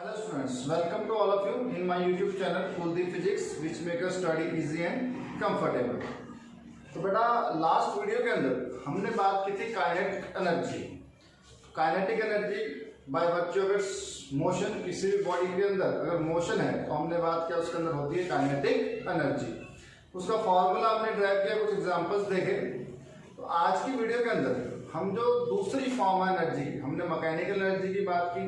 Hello students, welcome to all of you in my YouTube channel Kuldeep Physics which make us study easy and comfortable। तो बेटा last video के अंदर हमने बात की थी kinetic energy. Kinetic energy by virtue of its motion, किसी भी बॉडी के अंदर अगर मोशन है तो हमने बात किया उसके अंदर होती है काइनेटिक एनर्जी। उसका फॉर्मूला हमने ड्राइव किया, कुछ एग्जांपल्स देखे। तो आज की वीडियो के अंदर हम जो दूसरी फॉर्म है एनर्जी, हमने मैकेनिकल एनर्जी की बात की,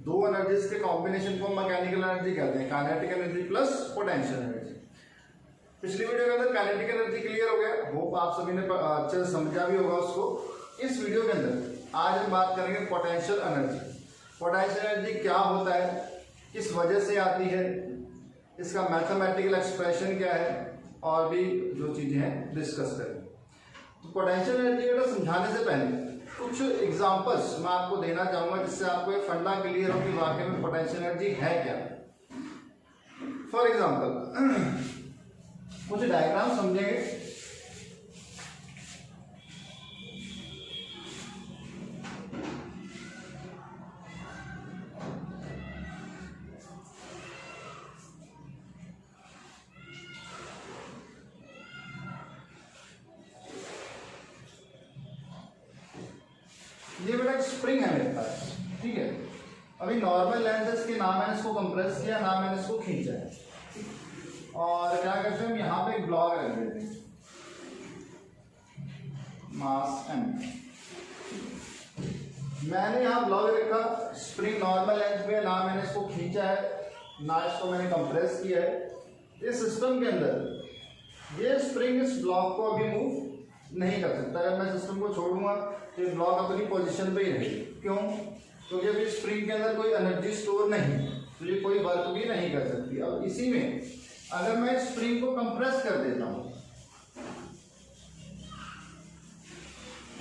दो एनर्जीज के कॉम्बिनेशन को मैकेनिकल एनर्जी कहते हैं, kinetic energy plus potential energy. पिछली वीडियो के अंदर काइनेटिक एनर्जी क्लियर हो गया, होप आप सभी ने अच्छे से समझा भी होगा उसको। इस वीडियो के अंदर आज हम बात करेंगे पोटेंशियल एनर्जी। पोटेंशियल एनर्जी क्या होता है, किस वजह से आती है, इसका मैथमेटिकल एक्सप्रेशन क्या है, और भी जो चीजें हैं डिस्कस करेंगे। तो पोटेंशियल एनर्जी को समझाने से पहले कुछ एग्जांपल्स मैं आपको देना चाहूंगा जिससे आपको एक फंडा क्लियर हो कि वाकई में पोटेंशियल एनर्जी है क्या। फॉर एग्जांपल कुछ डायग्राम समझेंगे। ये बेटा एक स्प्रिंग है मेरे पास, ठीक है। अभी नॉर्मल लेंस के ना मैंने इसको कंप्रेस किया ना मैंने इसको खींचा है, और क्या करते हैं हम यहाँ पे एक ब्लॉक रख देते हैं मास m। मैंने यहाँ ब्लॉक रखा, स्प्रिंग नॉर्मल लेंस पे, ना मैंने इसको खींचा है ना इसको मैंने कंप्रेस किया है। इस सिस्टम के अंदर ये स्प्रिंग इस ब्लॉक को अभी मूव नहीं कर सकता। अगर मैं सिस्टम को छोड़ूंगा तो ये ब्लॉक अपनी पोजीशन पे ही रहेगी। क्यों? क्योंकि अभी स्प्रिंग के अंदर कोई एनर्जी स्टोर नहीं, तो ये कोई वर्क भी नहीं कर सकती। अब इसी में अगर मैं स्प्रिंग को कंप्रेस कर देता हूं,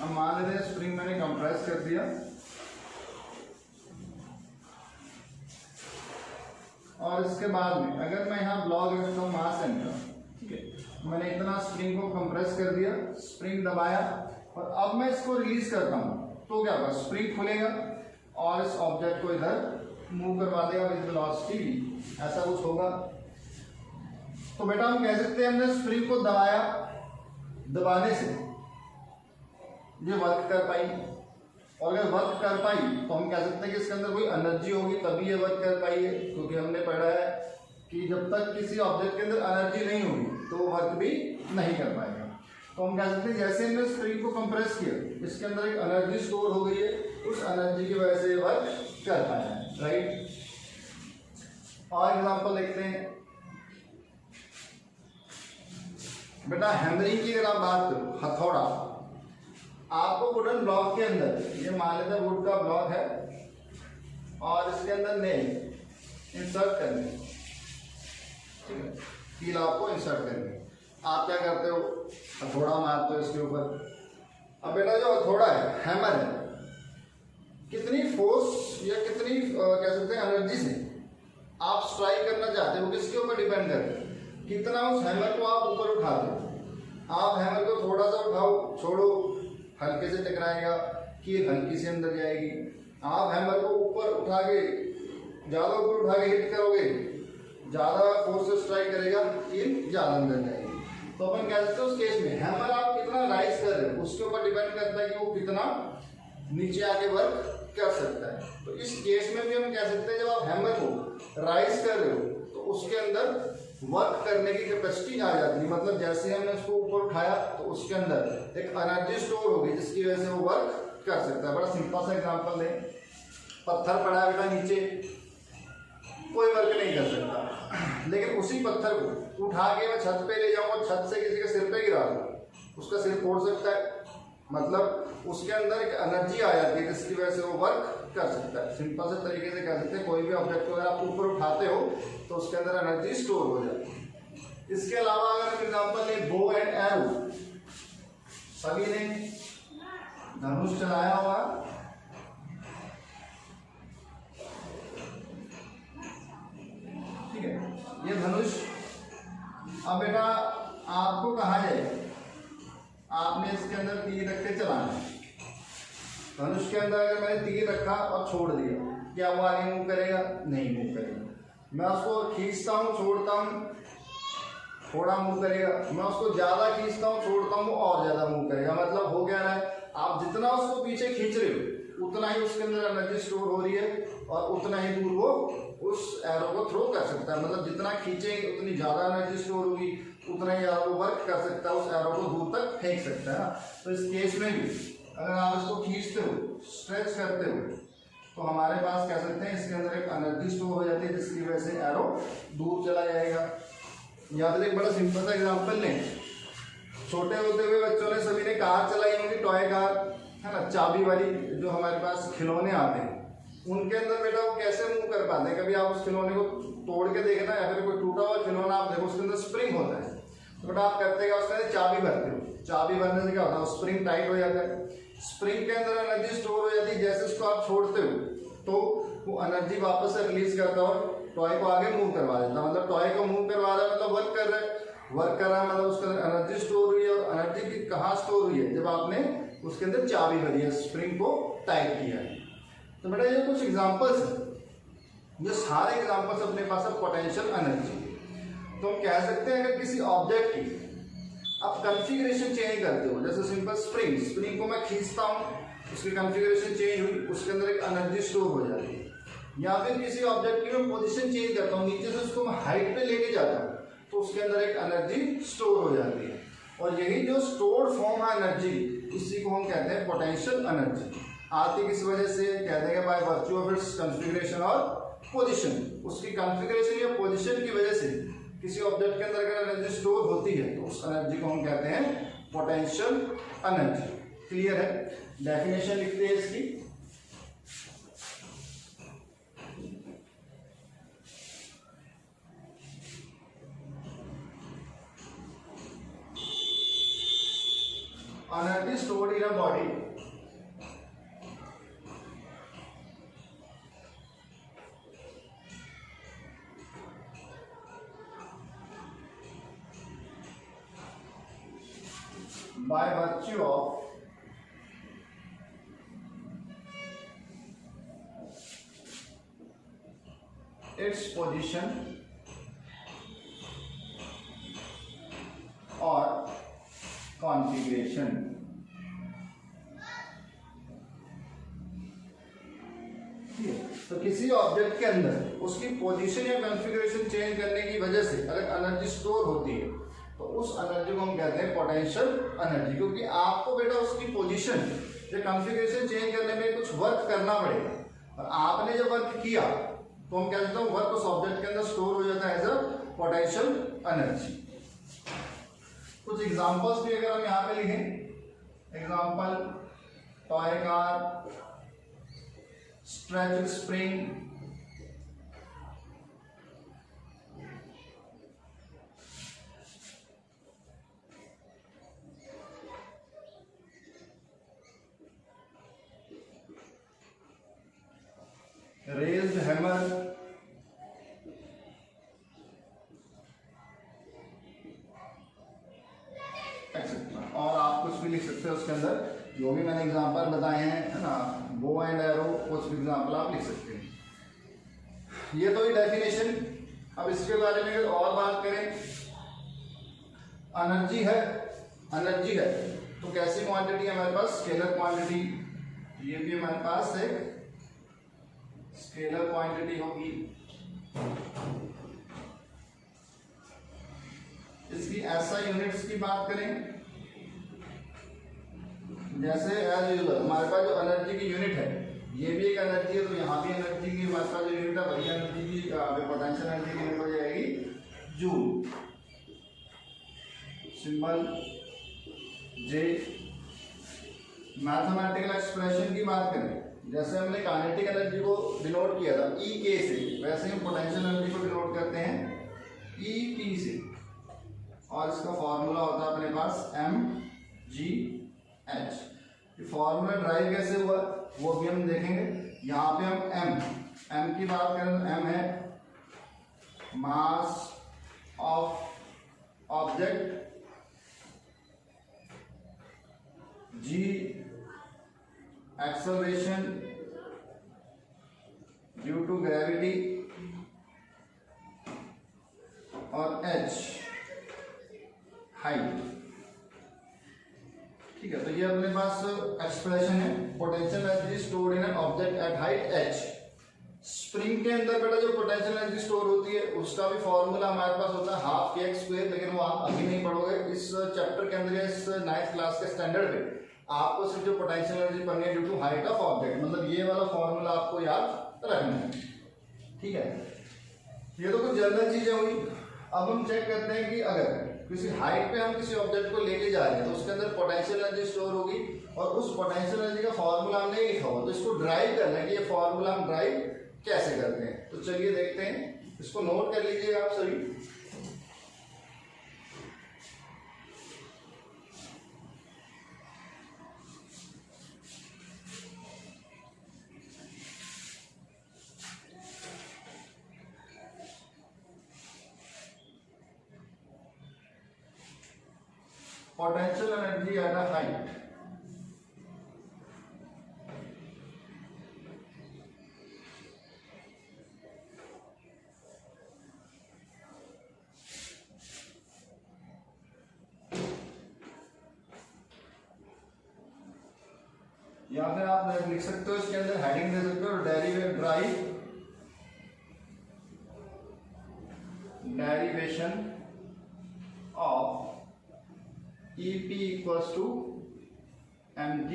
अब मान लेते हैं स्प्रिंग मैंने कंप्रेस कर दिया, और इसके बाद में अगर मैं यहाँ ब्लॉक रखता हूँ मास m का, ठीक है, मैंने इतना स्प्रिंग को कंप्रेस कर दिया, स्प्रिंग दबाया, और अब मैं इसको रिलीज करता हूं तो क्या होगा, स्प्रिंग खुलेगा और इस ऑब्जेक्ट को इधर मूव करवा देगा विद वेलोसिटी, ऐसा कुछ होगा। तो बेटा हम कह सकते हैं हमने स्प्रिंग को दबाया, दबाने से ये वर्क कर पाई, और अगर वर्क कर पाई तो हम कह सकते हैं कि इसके अंदर कोई एनर्जी होगी तभी ये वर्क कर पाई है। क्योंकि हमने पढ़ा है कि जब तक किसी ऑब्जेक्ट के अंदर एनर्जी नहीं होगी तो वर्क भी नहीं कर पाएगा। तो हम कह सकते हैं जैसे हमने स्प्रिंग को कंप्रेस किया, इसके अंदर एक एनर्जी स्टोर हो गई है, उस एनर्जी की वजह से वर्क कर पाया है, राइट। और एग्जांपल देखते हैं बेटा, हैमरिंग की अगर आप बात करो, हथौड़ा, आपको वुडन ब्लॉक के अंदर, ये मान लेते हैं वुड का ब्लॉक है और इसके अंदर नेल इंसर्ट करने, ठीक है, कील आपको इंसर्ट करनी। आप क्या करते हो, हथौड़ा मारते हो इसके ऊपर। अब बेटा जो हथौड़ा है, हैमर है, कितनी फोर्स या कितनी कह सकते हैं एनर्जी से आप स्ट्राइक करना चाहते हो, किसके ऊपर डिपेंड करते हैं, कितना उस हैमर को आप ऊपर उठाते हो। आप हैमर को थोड़ा सा उठाओ, छोड़ो, हल्के से टकराएगा, कील हल्की से अंदर जाएगी। आप हैमर को ऊपर उठा के, ज्यादा ऊपर उठा के हिट करोगे, ज्यादा फोर्स से स्ट्राइक करेगा, कील ज्यादा अंदर जाएगी। तो अपन कह सकते हैं उस केस में हैमर आप कितना राइज कर रहे हो उसके ऊपर डिपेंड करता है कि वो कितना नीचे आके वर्क कर सकता है। तो इस केस में भी हम कह सकते हैं जब आप हैमर को राइज कर रहे हो तो उसके अंदर वर्क करने की कैपेसिटी आ जाती है। मतलब जैसे हमने उसको ऊपर उठाया तो उसके अंदर एक एनर्जी स्टोर होगी जिसकी वजह से वो वर्क कर सकता है। बड़ा सिंपल सा एग्जांपल दें, पत्थर पड़ा है बेटा नीचे, कोई वर्क नहीं कर सकता, लेकिन उसी पत्थर को उठा के मैं छत पे ले जाऊंगा, छत से किसी के सिर पे गिरा दूं, उसका सिर फोड़ सकता है। मतलब उसके अंदर एक एनर्जी आ जाती है जिसकी वजह से वो वर्क कर सकता है। सिंपल से तरीके से कह सकते हैं कोई भी ऑब्जेक्ट को अगर आप ऊपर उठाते हो तो उसके अंदर एनर्जी स्टोर हो जाती है। इसके अलावा अगर हम एग्जाम्पल लें बो एंड एरो, सभी ने धनुष चलाया हुआ, ठीक है, ये धनुष। अब बेटा आपको कहा जाए, आपने इसके अंदर तीर रख के चलाना है। धनुष के अंदर अगर मैंने तीर रखा और छोड़ दिया, क्या वो आगे मूव करेगा? नहीं मूव करेगा। मैं उसको खींचता हूँ, छोड़ता हूँ, थोड़ा मूव करेगा। मैं उसको ज्यादा खींचता हूँ, छोड़ता हूँ, और ज्यादा मूव करेगा। मतलब हो क्या रहा है, आप जितना उसको पीछे खींच रहे हो उतना ही उसके अंदर एनर्जी स्टोर हो रही है और उतना ही दूर वो उस एरो को थ्रो कर सकता है। मतलब जितना खींचेंगे उतनी ज्यादा एनर्जी स्टोर होगी, उतना ही ज्यादा वो वर्क कर सकता है, उस एरो को दूर तक फेंक सकता है ना। तो इस केस में भी अगर आप इसको खींचते हो, स्ट्रेच करते हो, तो हमारे पास कह सकते हैं इसके अंदर एक एनर्जी स्टोर हो जाती है, जिसकी वजह से एरो दूर चला जाएगा। या फिर एक बड़ा सिंपल सा एग्जांपल लें। छोटे होते हुए बच्चों ने सभी ने कार चलाई होंगी, टॉय कार है ना, चाबी वाली जो हमारे पास खिलौने आते हैं, उनके अंदर बेटा वो कैसे मूव कर पाते हैं? कभी आप उस खिलौने को तोड़ के देखना, या फिर कोई टूटा हुआ खिलौना आप देखो, उसके अंदर स्प्रिंग होता है, तो बेटा आप करते क्या, उसके अंदर चाबी भरते हो। चाबी भरने से क्या होता है, स्प्रिंग टाइट हो जाता है, स्प्रिंग के अंदर एनर्जी स्टोर हो जाती है। जैसे उसको आप छोड़ते हो तो वो एनर्जी वापस से रिलीज करता है और टॉय को आगे मूव करवा देता है। मतलब टॉय को मूव करवा रहा है मतलब वर्क कर रहा है, वर्क कर रहा है, मतलब उसका एनर्जी स्टोर हुई है। और एनर्जी की कहाँ स्टोर हुई है? जब आपने उसके अंदर चाबी भरी है, स्प्रिंग को टाइट किया है। तो बेटा ये कुछ एग्जांपल्स हैं, ये सारे एग्जांपल्स अपने पास है पोटेंशियल एनर्जी। तो हम कह सकते हैं अगर किसी ऑब्जेक्ट की आप कॉन्फ़िगरेशन चेंज करते हो, जैसे सिंपल स्प्रिंग, स्प्रिंग को मैं खींचता हूँ, उसकी कॉन्फ़िगरेशन चेंज हुई, उसके अंदर एक एनर्जी स्टोर हो जाती है। या फिर किसी ऑब्जेक्ट की मैं पोजीशन चेंज करता हूँ, नीचे से उसको मैं हाइट पे लेके जाता हूँ, तो उसके अंदर एक एनर्जी स्टोर हो जाती है। और यही जो स्टोर्ड फॉर्म है एनर्जी, इसी को हम कहते हैं पोटेंशियल एनर्जी। आती किस वजह से? कहते हैं by virtue of its configuration और पोजीशन। उसकी कॉन्फ़िगरेशन या पोजीशन की वजह से किसी ऑब्जेक्ट के अंदर अगर एनर्जी स्टोर होती है तो उस एनर्जी को हम कहते हैं पोटेंशियल एनर्जी। क्लियर है? डेफिनेशन लिखते हैं इसकी। Energy stored in a body by virtue of its position or configuration। तो किसी ऑब्जेक्ट के अंदर उसकी पोजीशन या कॉन्फ़िगरेशन चेंज करने की वजह से अगर एनर्जी स्टोर होती है तो उस एनर्जी को हम कहते हैं पोटेंशियल एनर्जी। क्योंकि आपको बेटा उसकी पोजीशन या कॉन्फ़िगरेशन चेंज करने में कुछ वर्क करना पड़ेगा, और आपने जब वर्क किया तो हम कह सकते हैं वर्क उस ऑब्जेक्ट के अंदर स्टोर हो जाता है एज अ पोटेंशियल एनर्जी। कुछ एग्जांपल्स भी अगर हम यहाँ पे लिखें, example toy car, stretch spring, raised hammer, etcetera. और आप कुछ भी लिख सकते हो उसके अंदर, जो भी मैंने एग्जांपल बताए हैं, है ना, बो एंड एरो, कुछ भी एग्जांपल आप लिख सकते हैं। ये तो ही डेफिनेशन। अब इसके बारे में अगर और बात करें, एनर्जी है, एनर्जी है तो कैसी क्वांटिटी है हमारे पास? Scalar quantity. ये भी हमारे पास एक स्केलर क्वांटिटी होगी। इसकी ऐसा यूनिट्स की बात करें, जैसे एज यूजुअल हमारे पास जो एनर्जी की यूनिट है, ये भी एक एनर्जी है, तो यहाँ भी एनर्जी की हमारे पास जो यूनिट है वही एनर्जी की पोटेंशियल एनर्जी की यूनिट हो जाएगी जूल। सिंबल जे। मैथमेटिकल एक्सप्रेशन की बात करें, जैसे हमने काइनेटिक एनर्जी को डिनोट किया था ई के से, वैसे हम पोटेंशियल एनर्जी को डिनोट करते हैं ई पी से, और इसका फॉर्मूला होता है अपने पास एम जी एच। ये फॉर्मूला ड्राइव कैसे हुआ वो भी हम देखेंगे। यहाँ पे हम एम की बात करें तो एम है mass of object, g acceleration, due to gravity और h हाइट। ठीक है, तो ये अपने पास एक्सप्रेशन है potential energy stored in an object at height h। Spring के अंदर बेटा जो पोटेंशियल एनर्जी स्टोर होती है उसका भी फॉर्मूला हमारे पास होता है हाफ के एक्स स्क्वायर, लेकिन वो आप अभी नहीं पढ़ोगे इस चैप्टर के अंदर या इस 9th क्लास के स्टैंडर्ड पे। आपको सिर्फ जो पोटेंशियल एनर्जी पढ़नी है due to height of object, मतलब ये वाला फॉर्मूला आपको याद रखना है। ठीक है, ये तो कुछ जनरल चीजें हुई। अब हम चेक करते हैं कि अगर किसी हाइट पे हम किसी ऑब्जेक्ट को लेके जा रहे हैं तो उसके अंदर पोटेंशियल एनर्जी स्टोर होगी और उस पोटेंशियल एनर्जी का फॉर्मूला हमने लिखा हुआ, तो इसको ड्राइव करना है कि ये फॉर्मूला हम ड्राइव कैसे करते हैं। तो चलिए देखते हैं, इसको नोट कर लीजिएगा आप सभी। Potential energy at a height या फिर आप लिख सकते हो इसके अंदर हेडिंग दे सकते हो derivation of EP equals to mgh।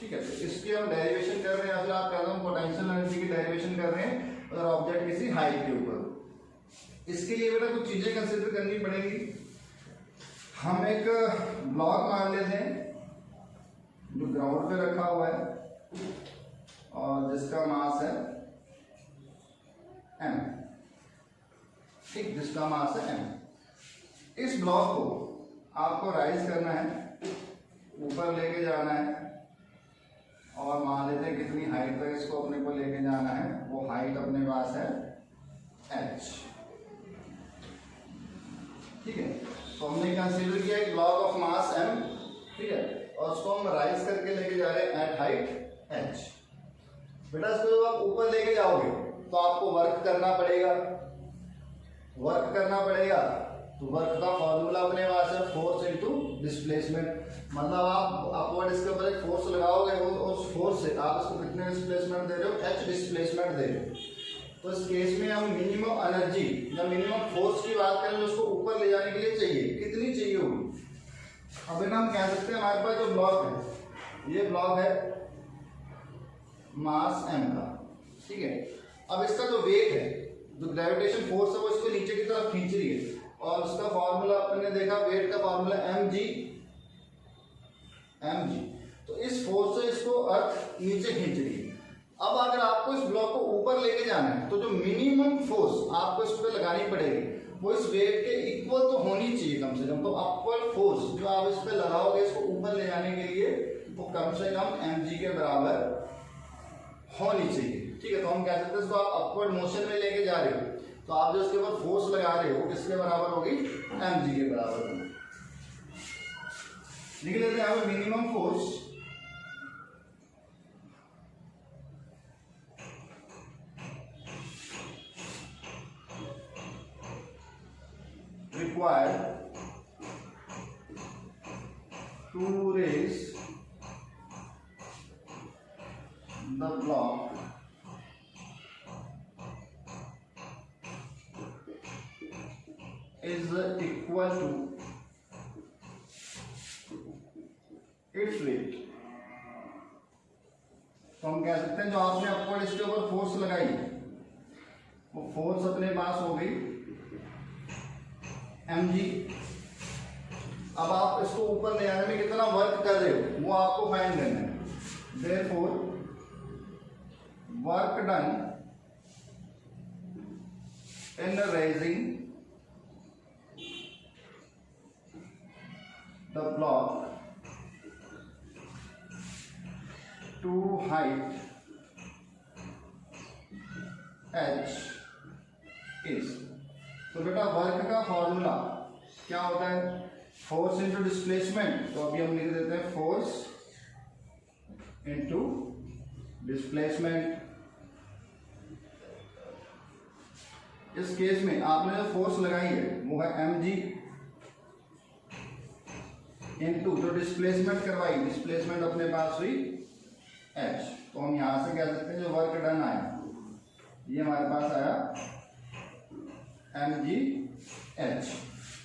ठीक है, तो इसकी हम डेरिवेशन कर रहे हैं या फिर आप कह रहे हो पोटेंशियल एनर्जी की डेरिवेशन कर रहे हैं और ऑब्जेक्ट किसी हाइट के ऊपर। इसके लिए बेटा कुछ चीजें कंसीडर करनी पड़ेगी। हम एक ब्लॉक मान लेते हैं जो ग्राउंड पे रखा हुआ है और जिसका मास है m। ठीक, जिसका मास है m। इस ब्लॉक को आपको राइज करना है, ऊपर लेके जाना है और मान लेते हैं कितनी हाइट तक इसको अपने को लेके जाना है, वो हाइट अपने पास है h। ठीक है, तो हमने कंसीडर किया एक ब्लॉक ऑफ मास m। ठीक है, और उसको हम राइज करके लेके जा रहे हैं एट हाइट h। बेटा इसको जब आप ऊपर लेके जाओगे तो आपको वर्क करना पड़ेगा, तो वर्क का फॉर्मूला अपने पास है फोर्स इनटू डिस्प्लेसमेंट। मतलब आप अपवर्ड इसके ऊपर एक फोर्स लगाओगे, उस फोर्स से आप इसको कितने डिस्प्लेसमेंट दे रहे हो, h डिस्प्लेसमेंट दे रहे हो। तो इस केस में हम मिनिमम एनर्जी या मिनिमम फोर्स की बात करें जो उसको ऊपर ले जाने के लिए चाहिए, कितनी चाहिए होगी। अब ना हम कह सकते हैं हमारे पास जो ब्लॉक है, ये ब्लॉक है मास m का। ठीक है, अब इसका जो वेट है, जो ग्रेविटेशन फोर्स है वो इसको नीचे की तरफ खींच रही है और उसका फॉर्मूला आपने देखा, वेट का फॉर्मूला mg। तो इस फोर्स से इसको अर्थ नीचे खींच रही है। अब अगर आपको इस ब्लॉक को ऊपर लेके जाना है तो जो मिनिमम फोर्स आपको इस पर लगानी पड़ेगी वो इस वेट के इक्वल तो होनी चाहिए कम से कम। तो अपवर्ड फोर्स जो आप इस पे लगाओगे इसको ऊपर ले जाने के लिए वो कम से कम mg के बराबर होनी चाहिए। ठीक है, तो हम कह सकते हैं इसको आप अपवर्ड मोशन में लेके जा रहे हो तो आप जो इसके ऊपर फोर्स लगा रहे हो किसके बराबर होगी, mg के बराबर होगी। लिख लेते हैं minimum force required to raise the block is equal to its weight। तो हम कह सकते हैं जो आपने अपवर्ड इसके ऊपर फोर्स लगाई वो फोर्स अपने पास हो गई mg। अब आप इसको ऊपर ले आने में कितना वर्क कर रहे हो वो आपको फाइंड करना है। Therefore work done in raising the block to height h is. तो बेटा वर्क का फॉर्मूला क्या होता है, फोर्स इंटू डिस्प्लेसमेंट। तो अभी हम लिख देते हैं फोर्स इंटू डिस्प्लेसमेंट। इस केस में आपने जो फोर्स लगाई है वो है mg इनटू जो डिस्प्लेसमेंट करवाई, डिस्प्लेसमेंट अपने पास हुई h। तो हम यहां से कह सकते हैं जो वर्क डन आया ये हमारे पास आया mg h।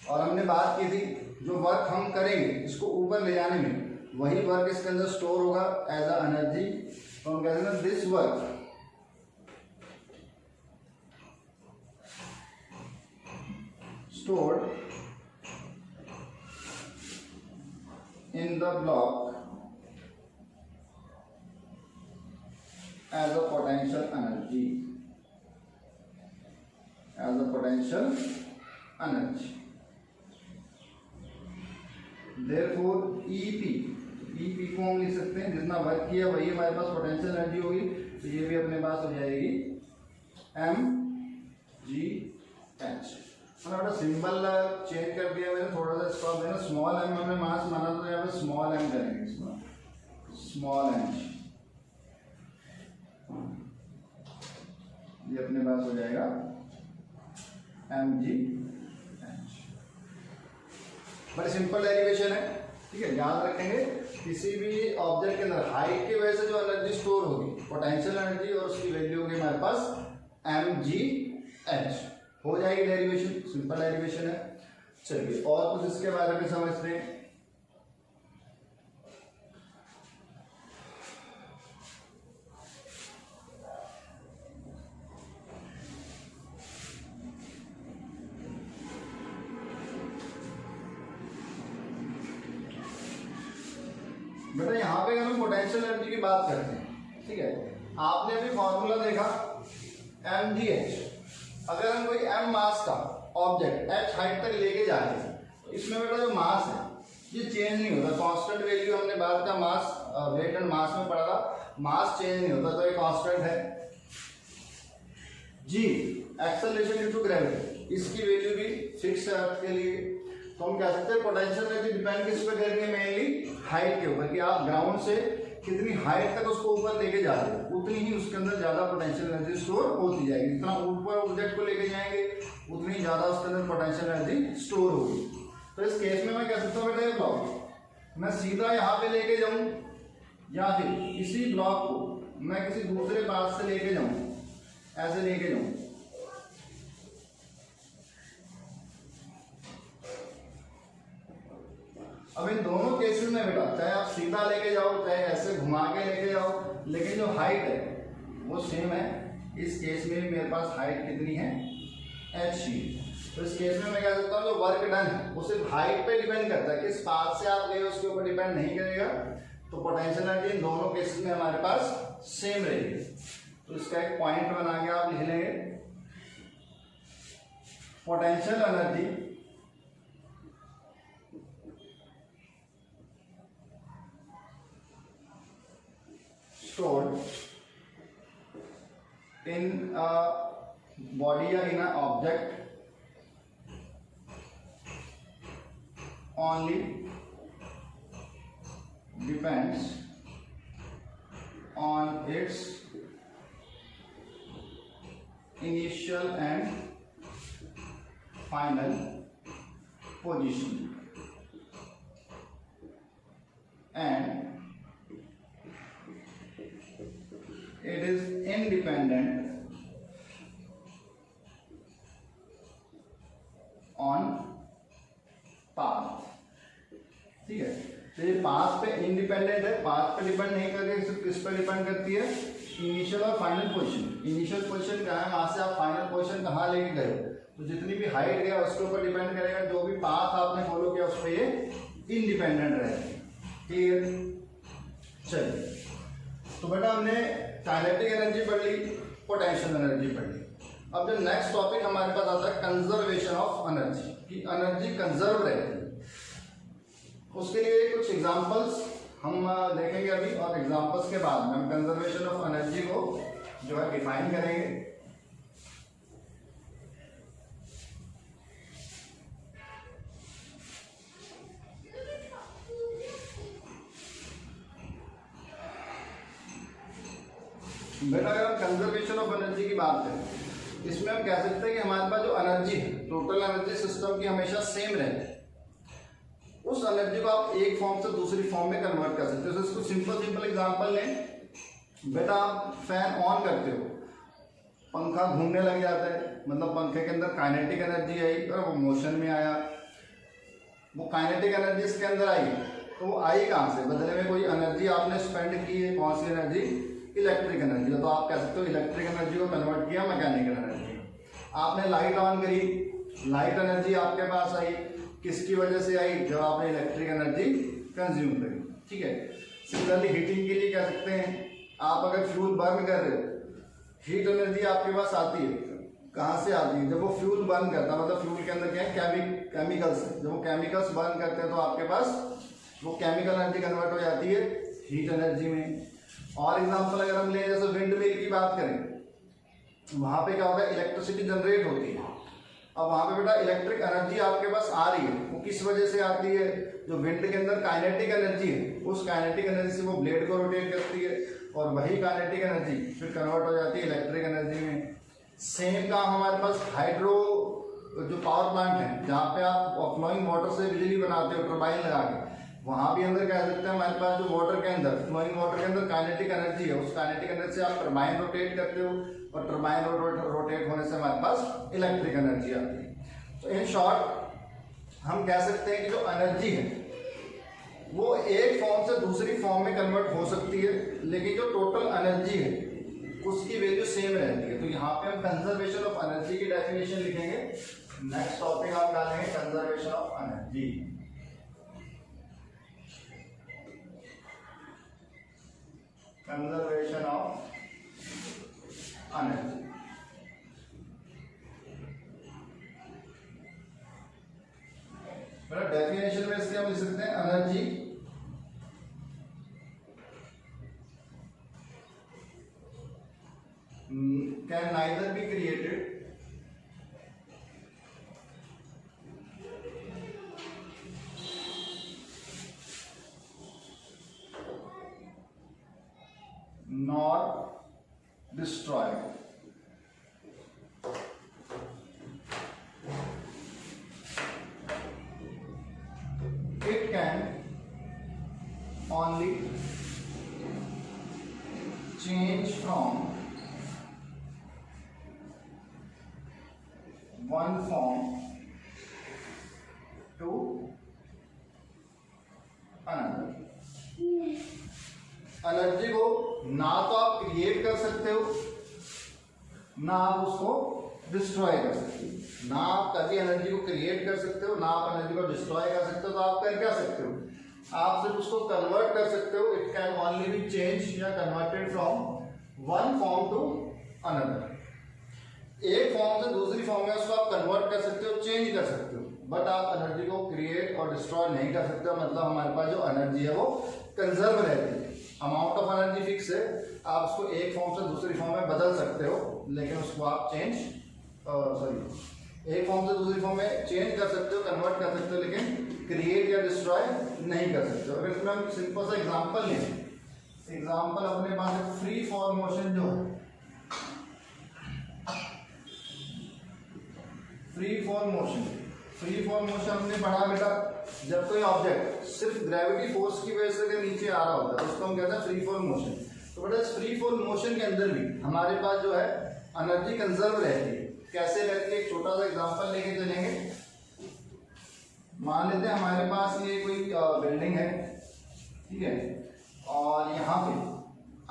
और हमने बात की थी जो वर्क हम करेंगे इसको ऊपर ले जाने में वही वर्क इसके अंदर स्टोर होगा एज अ एनर्जी। तो हम कहते हैं this work stored in the block as a potential energy, as a potential energy. Therefore EP को हम लिख सकते हैं जितना वर्क किया वही हमारे पास पोटेंशियल एनर्जी होगी। तो ये भी अपने पास हो जाएगी mgh। मैंने सिंबल चेंज कर दिया मैंने थोड़ा सा, इसको मैंने स्मॉल m हमने मास माना तो यहाँ पे स्मॉल m करेंगे, इसमें स्मॉल m ये अपने पास हो जाएगा mgh। बड़ी सिंपल डेरिवेशन है, ठीक है। याद रखेंगे किसी भी ऑब्जेक्ट के अंदर हाइट की वजह से जो एनर्जी स्टोर होगी पोटेंशियल एनर्जी और उसकी वैल्यू होगी हमारे पास mgh। हो जाएगी डेरिवेशन, सिंपल डेरिवेशन है। चलिए और कुछ इसके बारे में समझते हैं। बेटा यहाँ पे अगर हम पोटेंशियल एनर्जी की बात करते हैं, ठीक है, आपने अभी फॉर्मूला देखा mgh। अगर हम कोई m मास का ऑब्जेक्ट h हाइट तक लेके जा रहे हैं तो इसमें बेटा जो मास है ये चेंज नहीं होता, कांस्टेंट वैल्यू हमने बात का मास वेट एंड मास में पढ़ा था, मास चेंज नहीं होता तो ये कांस्टेंट है। g acceleration due to gravity, इसकी वैल्यू भी फिक्स है अर्थ के लिए। तो हम कह सकते हैं पोटेंशियल एनर्जी डिपेंड किस पे करेंगे, मेनली हाइट के ऊपर, कि आप ग्राउंड से कितनी हाइट तक उसको ऊपर लेके जा रहे हो उतनी ही उसके अंदर ज्यादा पोटेंशियल एनर्जी स्टोर होती जाएगी। जितना ऊपर ऑब्जेक्ट को लेके जाएंगे उतनी ज्यादा उसके अंदर पोटेंशियल एनर्जी स्टोर होगी। तो इस केस में मैं कह सकता हूँ बेटा ये ब्लॉक मैं सीधा यहाँ पे लेके जाऊं या फिर इसी ब्लॉक को मैं किसी दूसरे पास से लेके जाऊं, ऐसे लेके जाऊं, अब इन दोनों केसेस में बेटा चाहे आप सीधा लेके जाओ चाहे ऐसे घुमा के लेके जाओ, लेकिन जो हाइट है वो सेम है। इस केस में मेरे पास हाइट कितनी है h ही। तो इस केस में मैं कह सकता हूँ जो वर्क डन है वो सिर्फ हाइट पे डिपेंड करता है, किस पाथ से आप गए उसके ऊपर डिपेंड नहीं करेगा। तो पोटेंशियल एनर्जी इन दोनों केसेस में हमारे पास सेम रहेगी। तो इसका एक पॉइंट बना के आप लिख लेंगे potential energy stored in a body or in an object only depends on its initial and final position and it is independent on path। ठीक है, तो ये पाथ पे इंडिपेंडेंट है, पाथ पे डिपेंड नहीं करके किस पे डिपेंड करती है, इनिशियल और फाइनल पोजीशन। इनिशियल पोजीशन कहाँ है, वहां से आप फाइनल पोजीशन कहाँ लेके गए, तो जितनी भी हाइट गया उसके ऊपर डिपेंड करेगा। जो भी पाथ आपने फॉलो किया उस पर ये इंडिपेंडेंट रहेगा। क्लियर? चलिए, तो बेटा हमने काइनेटिक एनर्जी पढ़ ली, पोटेंशियल एनर्जी पढ़ ली। अब जो नेक्स्ट टॉपिक हमारे पास आता है कंजर्वेशन ऑफ एनर्जी, कि एनर्जी कंजर्व रहती है। उसके लिए कुछ एग्जांपल्स हम देखेंगे अभी, और एग्जांपल्स के बाद में हम कंजर्वेशन ऑफ एनर्जी को जो है डिफाइन करेंगे। बेटा अगर हम कंजर्वेशन ऑफ एनर्जी की बात करें, इसमें हम कह सकते हैं कि हमारे पास जो एनर्जी है, टोटल एनर्जी सिस्टम की हमेशा सेम रहती है। उस एनर्जी को आप एक फॉर्म से दूसरी फॉर्म में कन्वर्ट कर सकते हो। इसको सिंपल एग्जांपल लें, बेटा आप फैन ऑन करते हो, पंखा घूमने लग जाता है, मतलब पंखे के अंदर काइनेटिक एनर्जी आई और वो मोशन में आया। वो काइनेटिक एनर्जी इसके अंदर आई, तो वो आई कहाँ से? बदले में कोई एनर्जी आपने स्पेंड की है। कौन सी एनर्जी? Electric energy. तो आप कह सकते हो इलेक्ट्रिक एनर्जी को कन्वर्ट किया मैकेनिकल एनर्जी। आपने लाइट ऑन करी, लाइट एनर्जी आपके पास आई, किसकी वजह से आई? जब आपने इलेक्ट्रिक एनर्जी कंज्यूम करी, ठीक है। सिमिलरली हीटिंग के लिए कह सकते हैं, आप अगर फ्यूल बर्न कर रहे हो, हीट एनर्जी आपके पास आती है, कहाँ से आती है? जब वो फ्यूल बर्न करता है, मतलब फ्यूल के अंदर क्या है? केमिकल्स। जब वो केमिकल्स बर्न करते हैं तो आपके पास वो केमिकल एनर्जी कन्वर्ट हो जाती है हीट एनर्जी में। और एग्जांपल अगर हम लें, जैसे विंड मिल की बात करें, वहाँ पे क्या होता है? इलेक्ट्रिसिटी जनरेट होती है। अब वहाँ पे बेटा इलेक्ट्रिक एनर्जी आपके पास आ रही है, वो किस वजह से आती है? जो विंड के अंदर काइनेटिक एनर्जी है, उस काइनेटिक एनर्जी से वो ब्लेड को रोटेट करती है और वही काइनेटिक एनर्जी फिर कन्वर्ट हो जाती है इलेक्ट्रिक एनर्जी में। सेम काम हमारे पास हाइड्रो जो पावर प्लांट है, जहाँ पे आप फ्लोइंग वाटर से बिजली बनाते हो टरबाइन लगा के, वहाँ भी अंदर कह सकते हैं हमारे पास जो वाटर के अंदर, फ्लोइंग वाटर के अंदर काइनेटिक एनर्जी है, उस काइनेटिक एनर्जी से आप टरबाइन रोटेट करते हो और टरबाइन रोटेट होने से हमारे पास इलेक्ट्रिक एनर्जी आती है। तो इन शॉर्ट हम कह सकते हैं कि जो एनर्जी है वो एक फॉर्म से दूसरी फॉर्म में कन्वर्ट हो सकती है, लेकिन जो टोटल एनर्जी है उसकी वैल्यू सेम रहती है। तो यहाँ पे हम कंजर्वेशन ऑफ एनर्जी की डेफिनेशन लिखेंगे। नेक्स्ट टॉपिक हम डालेंगे conservation of energy. Conservation of energy. Definition में इसके हम लिख सकते हैं energy can neither be created nor destroyed. It can only change from one form to another. Energy को ना तो आप क्रिएट कर सकते हो, ना आप उसको डिस्ट्रॉय कर सकते हो। ना आप कभी एनर्जी को क्रिएट कर सकते हो, ना आप एनर्जी को डिस्ट्रॉय कर सकते हो। तो आप कर क्या सकते हो? आप सिर्फ उसको कन्वर्ट कर सकते हो। It can only be change या converted from one form to another. एक फॉर्म से दूसरी फॉर्म में उसको आप कन्वर्ट कर सकते हो, चेंज कर सकते हो, बट आप एनर्जी को क्रिएट और डिस्ट्रॉय नहीं कर सकते हो। मतलब हमारे पास जो एनर्जी है वो कंजर्व रहती है। अमाउंट ऑफ एनर्जी फिक्स है, आप उसको एक फॉर्म से दूसरी फॉर्म में बदल सकते हो, लेकिन उसको आप एक फॉर्म से दूसरी फॉर्म में चेंज कर सकते हो, कन्वर्ट कर सकते हो, लेकिन क्रिएट या डिस्ट्रॉय नहीं कर सकते हो। अगर इसमें हम सिंपल सा एग्जांपल लें, एग्जांपल अपने पास एक फ्री फॉल मोशन जो है, फ्री फॉल मोशन हमने पढ़ा बेटा, जब कोई ऑब्जेक्ट सिर्फ ग्रेविटी फोर्स की वजह से नीचे आ रहा होता है तो उसको हम कहते हैं फ्री फॉल मोशन। तो बेटा इस फ्री फॉल मोशन के अंदर भी हमारे पास जो है एनर्जी कंजर्व रहती है। कैसे रहती है? एक छोटा सा एग्जांपल लेके चलेंगे। मान लेते हैं हमारे पास ये कोई बिल्डिंग है, ठीक है, और यहाँ पे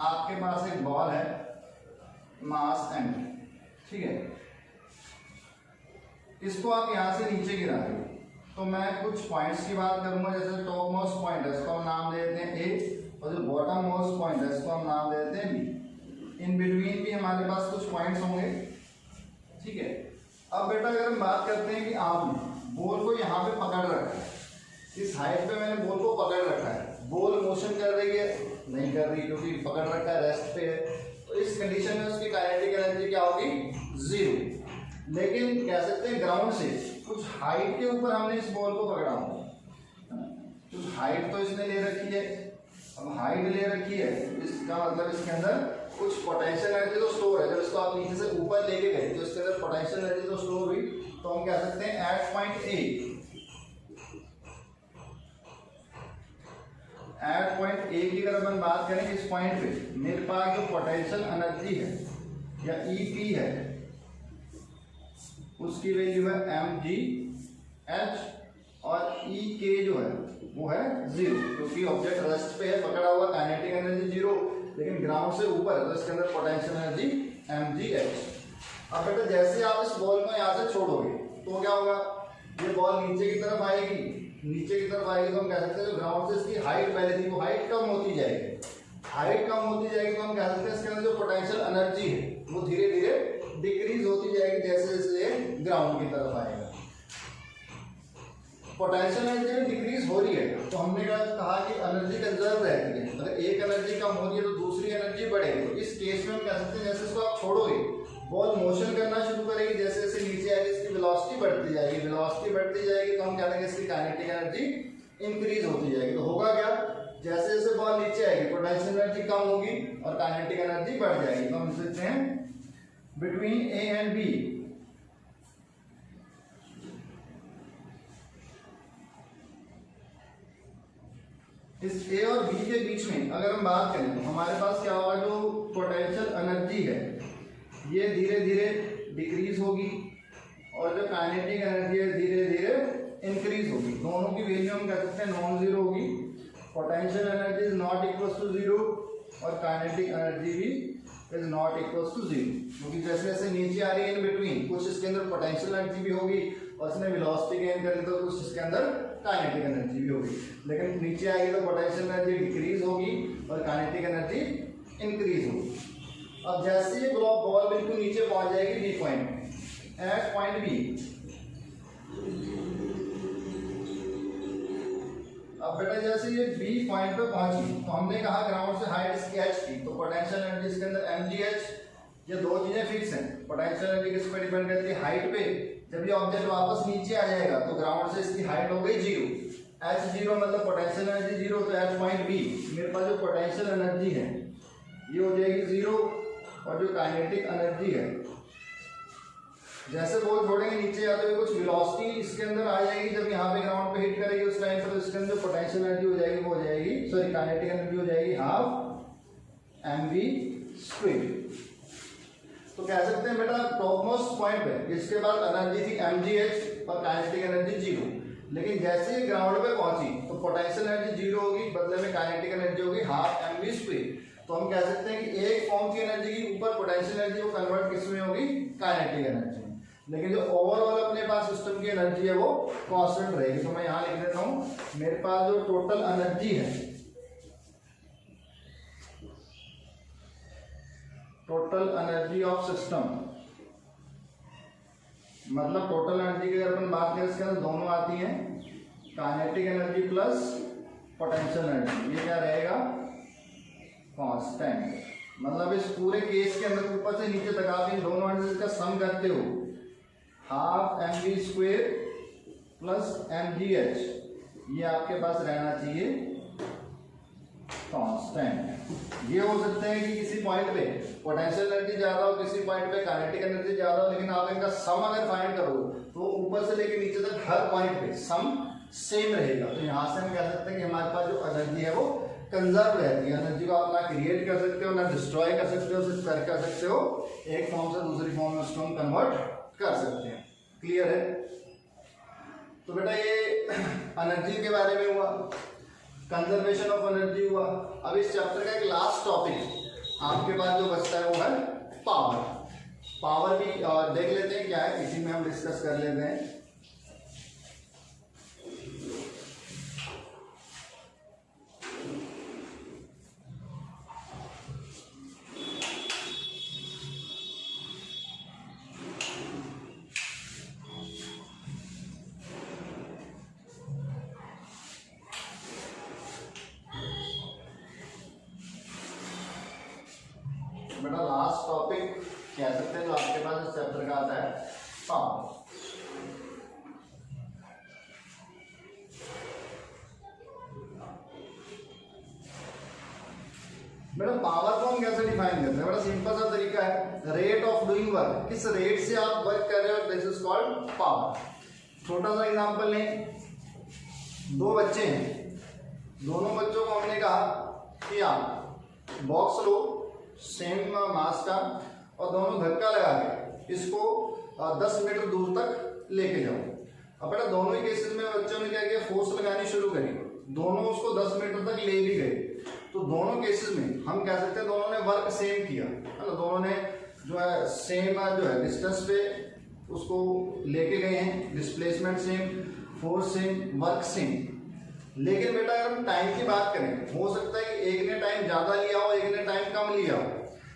आपके पास एक बॉल है मास m, ठीक है। इसको आप यहाँ से नीचे गिरा रहे हो, तो मैं कुछ पॉइंट्स की बात करूंगा। जैसे टॉप मोस्ट पॉइंट है, इसको हम नाम दे देते हैं ए, और जो बॉटम मोस्ट पॉइंट है इसको हम नाम दे देते हैं बी। इन बिटवीन भी हमारे पास कुछ पॉइंट्स होंगे, ठीक है। अब बेटा अगर हम बात करते हैं कि आपने बॉल को यहाँ पे पकड़ रखा है, इस हाइट पे मैंने बॉल को पकड़ रखा है, बॉल मोशन कर रही है? नहीं कर रही, क्योंकि पकड़ रखा है, रेस्ट पे है। तो इस कंडीशन में उसकी काइनेटिक एनर्जी क्या होगी? 0। लेकिन कह सकते हैं ग्राउंड से कुछ हाइट के ऊपर हमने इस बॉल को पकड़ा होगा, कुछ हाइट तो इसने ले रखी है। अब हाइट ले रखी है, इसका मतलब इसके अंदर कुछ पोटेंशियल एनर्जी तो स्टोर है। जब इसको आप नीचे से ऊपर लेके गए तो इसके अंदर potential at point A, at point A की अगर अपन बात करें इस पॉइंट पे मेरे पास जो पोटेंशियल एनर्जी है या ईपी है उसकी वैल्यू है mgh और ई के जो है वो है 0, क्योंकि ऑब्जेक्ट रेस्ट पे है, पकड़ा हुआ, काइनेटिक एनर्जी 0, लेकिन ग्राउंड से ऊपर है तो इसके अंदर पोटेंशियल एनर्जी mgh। अब बेटा जैसे आप इस बॉल को यहाँ से छोड़ोगे तो क्या होगा, ये बॉल नीचे की तरफ आएगी, नीचे की तरफ आएगी तो हम कह सकते हैं जो ग्राउंड से इसकी हाइट पहले थी वो हाइट कम होती जाएगी, हाइट कम होती जाएगी तो हम कह सकते हैं इसके अंदर जो पोटेंशियल एनर्जी है वो धीरे धीरे डिक्रीज होती जाएगी जैसे जैसे ये ग्राउंड की तरफ आएगा। पोटेंशियल एनर्जी डिक्रीज हो रही है तो हमने कहा कि एनर्जी कंजर्व रहती है, अगर एक एनर्जी कम हो रही है तो दूसरी एनर्जी बढ़ेगी। तो इस केस में हम कह सकते हैं जैसे इसको आप छोड़ोगे बॉल मोशन करना शुरू करेगी, जैसे जैसे नीचे आएगी इसकी वेलोसिटी बढ़ती जाएगी, वेलोसिटी बढ़ती जाएगी तो हम कह देंगे इसकी काइनेटिक एनर्जी इंक्रीज होती जाएगी। तो होगा क्या, जैसे जैसे बॉल नीचे आएगी पोटेंशियल एनर्जी कम होगी और काइनेटिक एनर्जी बढ़ जाएगी। तो हम लिख सकते हैं बिटवीन ए एंड बी इस ए और बी के बीच में अगर हम बात करें तो हमारे पास क्या होगा, जो पोटेंशियल एनर्जी है ये धीरे धीरे डिक्रीज होगी और जो काइनेटिक एनर्जी है धीरे धीरे इंक्रीज होगी। दोनों की वैल्यू हम कह सकते हैं नॉन जीरो होगी। Potential energy is not equal to zero और काइनेटिक एनर्जी भी is not equal to zero, क्योंकि जैसे जैसे नीचे आ रही है इन बिटवीन कुछ इसके अंदर पोटेंशियल एनर्जी भी होगी और इसने वेलोसिटी गेन कर ली तो कुछ इसके अंदर काइनेटिक एनर्जी भी होगी, लेकिन नीचे आएगी तो पोटेंशियल एनर्जी डिक्रीज होगी और काइनेटिक एनर्जी इंक्रीज होगी। अब जैसे ये बॉल बिल्कुल नीचे पहुंच जाएगी बी पॉइंट में, एट पॉइंट बी, अब बेटा जैसे ये बी पॉइंट पे पहुंची तो हमने कहा ग्राउंड से हाइट इसकी h थी तो पोटेंशियल एनर्जी इसके अंदर mgh, ये दो चीजें फिक्स हैं। पोटेंशियल एनर्जी किस पे डिपेंड करती है, हाइट पे। जब ये ऑब्जेक्ट वापस नीचे आ जाएगा तो ग्राउंड से इसकी हाइट हो गई 0, h0 मतलब पोटेंशियल एनर्जी 0, तो एट पॉइंट बी मेरे पास जो पोटेंशियल एनर्जी है ये हो जाएगी 0 और जो काइनेटिक एनर्जी है जैसे बॉल छोड़ेंगे नीचे जाते हुए कुछ वेलोसिटी इसके अंदर आ जाएगी, जब यहाँ पे ग्राउंड पे हिट करेगी उस टाइम पर तो इसके अंदर पोटेंशियल एनर्जी हो जाएगी वो हो जाएगी, सॉरी काइनेटिक एनर्जी हो जाएगी हाफ mv²। तो कह सकते हैं बेटा टॉप मोस्ट पॉइंट पे इसके बाद एनर्जी थी mgh और काइनेटिक एनर्जी 0, लेकिन जैसे ही ग्राउंड पे पहुंची तो पोटेंशियल एनर्जी 0 होगी, बदले में काइनेटिक एनर्जी होगी हाफ mv²। तो हम कह सकते हैं कि एक फॉर्म की एनर्जी की ऊपर पोटेंशियल एनर्जी को कन्वर्ट किस में होगी, काइनेटिक एनर्जी, लेकिन जो ओवरऑल अपने पास सिस्टम की एनर्जी है वो कांस्टेंट रहेगी। तो मैं यहां लिख देता हूं मेरे पास जो टोटल एनर्जी है, टोटल एनर्जी ऑफ सिस्टम, मतलब टोटल एनर्जी की अगर अपन बात करें इसके अंदर दोनों आती हैं, kinetic energy plus potential energy, ये क्या रहेगा कांस्टेंट। मतलब इस पूरे केस के अंदर ऊपर से नीचे तक आप इन दोनों एनर्जी का सम करते हो, हाफ mv² प्लस mgh, ये आपके पास रहना चाहिए कांस्टेंट। ये हो सकता है कि किसी पॉइंट पे पोटेंशियल एनर्जी ज्यादा हो, किसी पॉइंट पे काइनेटिक एनर्जी ज्यादा हो, लेकिन आप इनका सम अगर फाइंड करोगे तो ऊपर से लेकर नीचे तक हर पॉइंट पे सम सेम रहेगा। तो यहाँ से हम कह सकते हैं कि हमारे पास जो एनर्जी है वो कंजर्व रहती है। एनर्जी को आप ना क्रिएट कर सकते हो ना डिस्ट्रॉय कर सकते हो, सिर्फ कर सकते हो एक फॉर्म से दूसरी फॉर्म में उसको हम कन्वर्ट कर सकते हैं। क्लियर है? तो बेटा ये एनर्जी के बारे में हुआ, कंजर्वेशन ऑफ एनर्जी हुआ। अब इस चैप्टर का एक लास्ट टॉपिक आपके पास जो बचता है वो है पावर। पावर भी देख लेते हैं क्या है, इसी में हम डिस्कस कर लेते हैं। बेटा लास्ट टॉपिक कह सकते हैं जो आपके पास इस चैप्टर का आता है पावर। बेटा पावर को हम कैसे डिफाइन करते हैं? बड़ा सिंपल सा तरीका है, रेट ऑफ डूइंग वर्क। किस रेट से आप वर्क कर रहे हो दिस इज कॉल्ड पावर। छोटा सा एग्जांपल लें, दो बच्चे हैं, दोनों बच्चों को हमने कहा कि आप बॉक्स लो सेम मास का और दोनों धक्का लगा के इसको 10 मीटर दूर तक लेके जाओ। अब बेटा दोनों ही केसेस में बच्चों ने क्या किया, फोर्स लगानी शुरू करी, दोनों उसको 10 मीटर तक ले भी गए। तो दोनों केसेस में हम कह सकते हैं दोनों ने वर्क सेम किया है ना, दोनों ने जो है सेम जो है डिस्टेंस पे उसको लेके गए हैं, displacement same, force same, work same. लेकिन बेटा अगर हम टाइम की बात करें, हो सकता है कि एक ने टाइम ज्यादा लिया हो, एक ने टाइम कम लिया हो।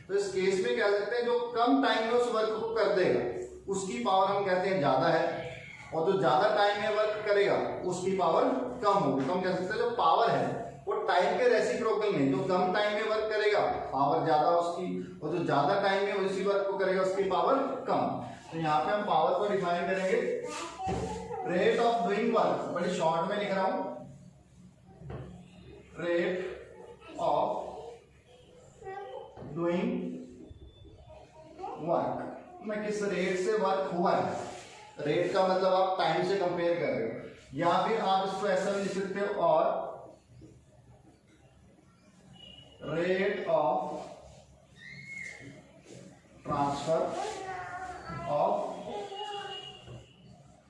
तो इस केस में कह सकते हैं जो कम टाइम में उस वर्क को कर देगा उसकी पावर हम कहते हैं ज्यादा है, और जो ज्यादा टाइम में वर्क करेगा उसकी पावर कम होगी। तो हम कह सकते हैं जो पावर है वो टाइम के रेसिप्रोकल में, जो कम टाइम में वर्क करेगा पावर ज्यादा उसकी, और जो ज्यादा टाइम में उसी वर्क को करेगा उसकी पावर कम। तो यहाँ पे हम पावर को डिफाइन करेंगे, रेट ऑफ डूइंग वर्क, बड़ी शॉर्ट में लिख रहा हूं, रेट ऑफ डूइंग वर्क, मैं किस रेट से वर्क हुआ है, रेट का मतलब आप टाइम से कंपेयर कर रहे हो, या फिर आप इसको ऐसा भी लिख सकते हो, और rate of transfer of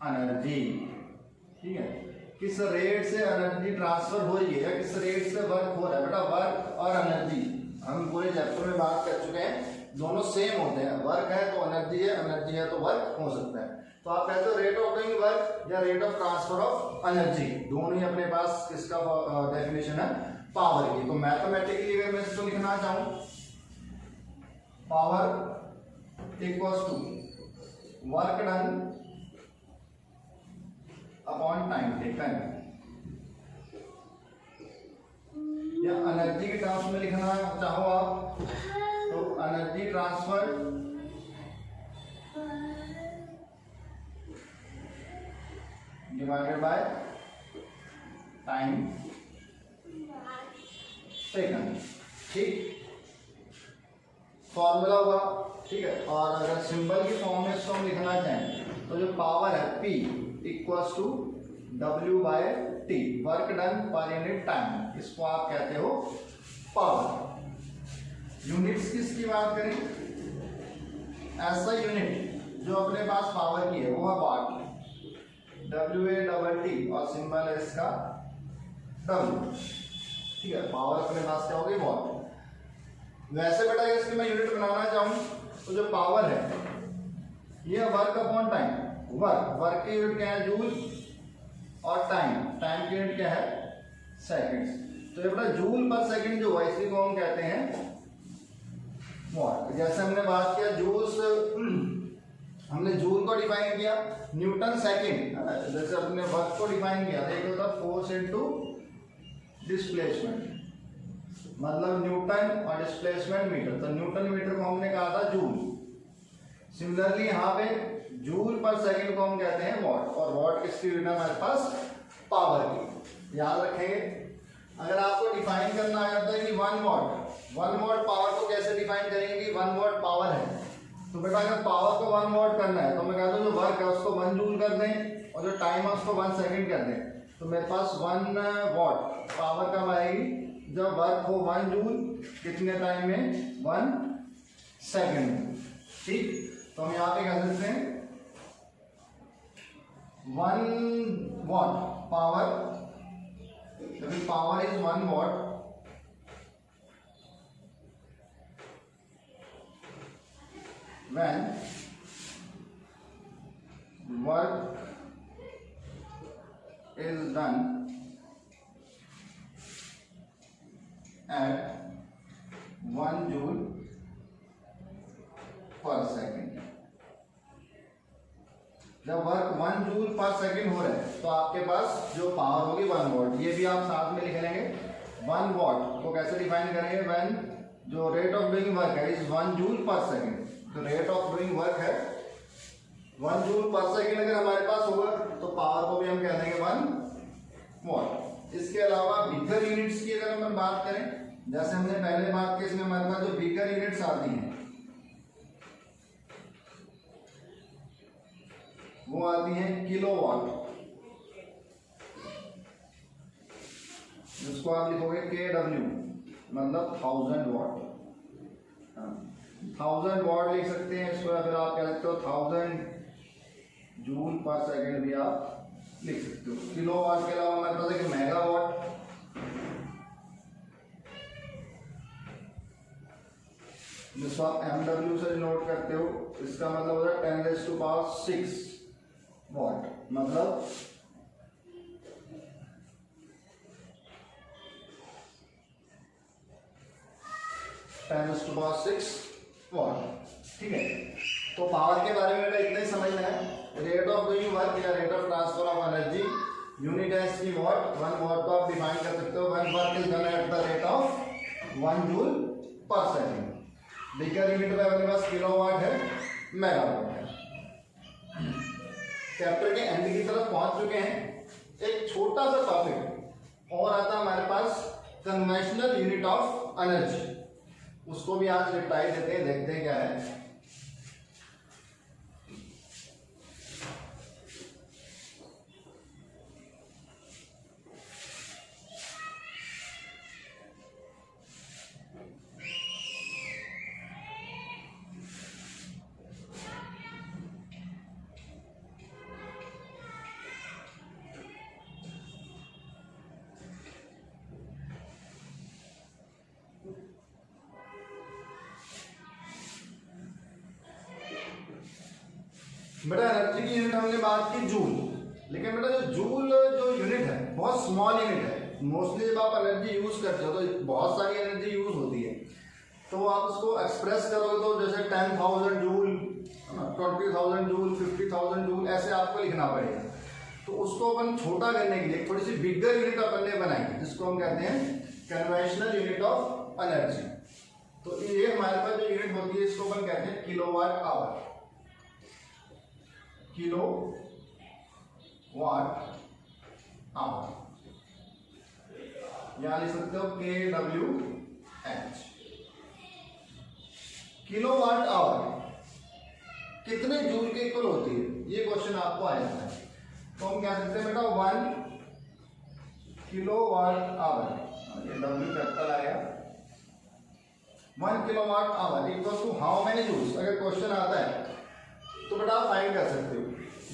energy. ठीक है, किस रेट से एनर्जी ट्रांसफर हो रही है या किस रेट से वर्क हो रहा है। बेटा वर्क और एनर्जी हम पूरे चैप्टर में बात कर चुके हैं, दोनों सेम होते हैं, वर्क है तो एनर्जी है, एनर्जी है तो वर्क हो सकता है। तो आप कहते हो रेट ऑफ डूइंग वर्क या rate of transfer of energy, दोनों ही अपने पास किसका डेफिनेशन है, पावर की। तो मैथमेटिकली अगर मैं इसको लिखना चाहूं, power equals to work done upon time taken, या एनर्जी के टर्म्स में लिखना चाहो आप तो energy transfer divided by time taken. ठीक, फॉर्मूला हुआ। ठीक है, और अगर सिंबल की फॉर्म में इसको हम लिखना चाहें तो जो पावर है P equals to W by T, work done per unit time, इसको आप कहते हो पावर। यूनिट्स किसकी बात करें, ऐसा यूनिट जो अपने पास पावर की है वो है वाट, WA और सिंबल है इसका W। ठीक है, पावर अपने पास क्या होगी, वॉट। वैसे बेटा इसकी मैं यूनिट बनाना चाहूं तो जो पावर है ये वर्क अपॉन टाइम, वर्क की यूनिट क्या है, जूल, और टाइम की यूनिट क्या है, सेकंड्स। तो ये बेटा जूल पर सेकंड जो है इसी को हम कहते हैं वॉट। जैसे हमने बात किया जूल्स, हमने जूल को डिफाइन किया, न्यूटन सेकंड, जैसे अपने वर्क को डिफाइन किया था, एक होता फोर्स इनटू डिस्प्लेसमेंट, मतलब न्यूटन और डिस्प्लेसमेंट मीटर, तो न्यूटन मीटर को हमने कहा था जूल। सिमिलरली यहाँ पे जूल पर सेकंड को हम कहते हैं वॉट, और वॉट किसकी यूनिट है हमारे पास, पावर की। याद रखेंगे, अगर आपको डिफाइन करना आ जाता है कि 1 वॉट पावर को कैसे डिफाइन करेंगे कि 1 वॉट पावर है, तो बेटा अगर पावर को 1 वॉट करना है तो मैं कहता हूँ जो वर्क है उसको 1 जूल कर दें और जो टाइम है उसको 1 सेकंड कर दें, तो मेरे पास 1 वॉट पावर कब आएगी, जब वर्क हो 1 जूल कितने टाइम में, 1 सेकंड। ठीक, तो हम यहाँ पे कह सकते हैं 1 what power, power is 1 what, when work is done at 1 joule per second। जब वर्क 1 जूल पर सेकंड हो रहा है तो आपके पास जो पावर होगी 1 वॉट, ये भी आप साथ में लिख लेंगे। 1 वॉट को कैसे डिफाइन करेंगे, व्हेन जो रेट ऑफ डूइंग वर्क है इज 1 जूल पर सेकंड, तो रेट ऑफ डूइंग वर्क है 1 जूल पर सेकंड अगर हमारे पास होगा तो पावर को भी हम कह देंगे 1 वॉट। इसके अलावा बिगर यूनिट्स की अगर हम बात करें, जैसे हमने पहले बात की, इसमें हमारे पास जो बिगर यूनिट्स आती हैं वो आती है किलोवाट, जिसको आप लिखोगे KW, मतलब 1000 वाट। 1000 वाट लिख सकते हैं इसको, या फिर आप कह सकते हो 1000 जूल पर सेकेंड भी आप लिख सकते हो। किलोवाट के अलावा हमारे पास है मेगावाट, जिसको आप MW से नोट करते हो, इसका मतलब होता है 10⁶ वाट, मतलब 10⁶ वाट। ठीक है, तो पावर के बारे में इतना ही समझना है। रेट ऑफ डूइंग वर्क या rate of transfer of energy, unit है इसकी वॉट। 1 वाट को आप डिफाइन कर सकते हो, 1 work is done at the rate of 1 joule पर सेकेंड। बिगर यूनिट में अपने पास किलोवाट है, मेगावाट है। चैप्टर के एंड की तरफ पहुंच चुके हैं। एक छोटा सा टॉपिक और आता हमारे पास, कन्वेंशनल यूनिट ऑफ एनर्जी, उसको भी आज निपटाई देते हैं, देखते हैं क्या है। बेटा एनर्जी की यूनिट हमने बात की जूल, लेकिन बेटा जो जूल जो यूनिट है बहुत स्मॉल यूनिट है। मोस्टली जब आप एनर्जी यूज करते हो तो बहुत सारी एनर्जी यूज होती है, तो आप उसको एक्सप्रेस करोगे तो जैसे 10,000 जूल, 20,000 जूल, 50,000 जूल, ऐसे आपको लिखना पड़ेगा। तो उसको अपन छोटा करने के लिए थोड़ी सी बिगर यूनिट अपन ने बनाई, जिसको हम कहते हैं कन्वेंशनल यूनिट ऑफ एनर्जी। तो ये हमारे पास जो यूनिट होती है इसको अपन कहते हैं kilowatt hour. Kilo watt hour, यहां लिख सकते हो KWH। किलो वाट आवर कितने जूल के इक्वल होती है, ये क्वेश्चन आपको आ जाता है। तो हम कह सकते हैं बेटा 1 किलो वाट आवर, ये W कैपिटल आएगा, 1 kilo watt hour equal to how many joules. अगर क्वेश्चन आता है तो बेटा आप फाइंड कर सकते हो।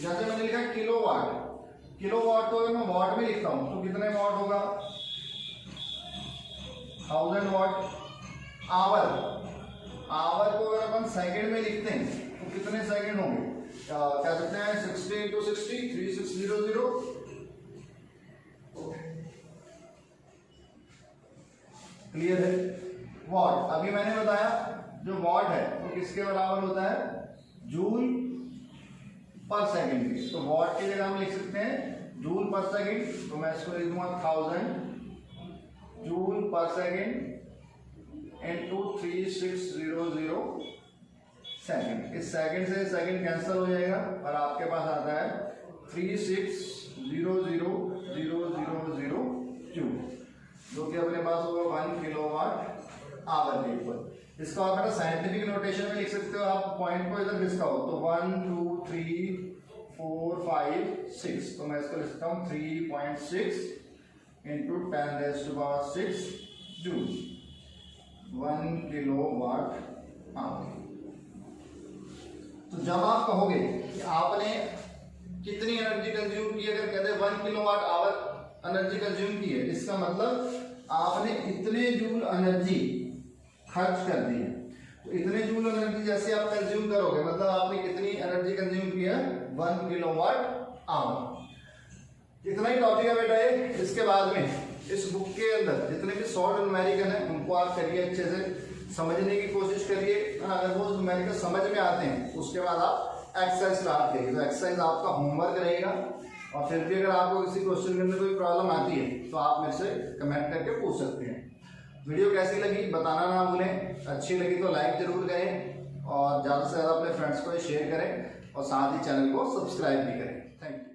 जैसे मैंने लिखा किलोवाट, किलोवाट को अगर मैं वाट में लिखता हूं तो कितने वाट होगा, 1000 वाट। आवर, आवर को अगर अपन सेकंड में लिखते हैं तो कितने सेकंड होंगे, कह सकते हैं 60 × 60, 3600। क्लियर है। वाट, अभी मैंने बताया जो वाट है वो किसके बराबर होता है, जूल पर सेकंड के। तो वाट की जगह हम लिख सकते हैं जूल पर सेकंड, तो मैं इसको लिख दूंगा 1000 जूल पर सेकंड इनटू 3600 सेकंड। इस सेकंड से सेकंड कैंसिल हो जाएगा और आपके पास आता है 3600,000 जूल, जो कि अपने पास होगा 1 किलोवाट आवर के ऊपर। इसको आप बेटा साइंटिफिक नोटेशन में लिख सकते हो, आप पॉइंट को इधर घिसकाओ तो 1 2 3 4 5 6, तो मैं इसको लिख सकता हूँ 3.6 इंटू 10⁶ जूल, 1 किलोवाट आवर। तो जब आप कहोगे कि आपने कितनी एनर्जी कंज्यूम की, अगर कहते हैं 1 किलोवाट आवर एनर्जी कंज्यूम की है, इसका मतलब आपने इतने जूल एनर्जी खर्च कर दी है। तो इतने जूल एनर्जी जैसे आप कंज्यूम करोगे, मतलब आपने कितनी एनर्जी कंज्यूम की है, 1 किलोवाट आवर। इतना ही टॉपिक है बेटा ये। इसके बाद में इस बुक के अंदर जितने भी शॉर्ट न्यूमेरिकल है उनको आप करिए, अच्छे से समझने की कोशिश करिए। अगर वो न्यूमेरिकल समझ में आते हैं उसके बाद आप एक्सरसाइज स्टार्ट करिए। तो एक्सरसाइज आपका होमवर्क रहेगा, और फिर भी अगर आपको किसी क्वेश्चन के अंदर कोई प्रॉब्लम आती है तो आप मेरे से कमेंट करके पूछ सकते हैं। वीडियो कैसी लगी बताना ना भूलें, अच्छी लगी तो लाइक जरूर करें और ज़्यादा से ज़्यादा अपने फ्रेंड्स को शेयर करें और साथ ही चैनल को सब्सक्राइब भी करें। Thank you.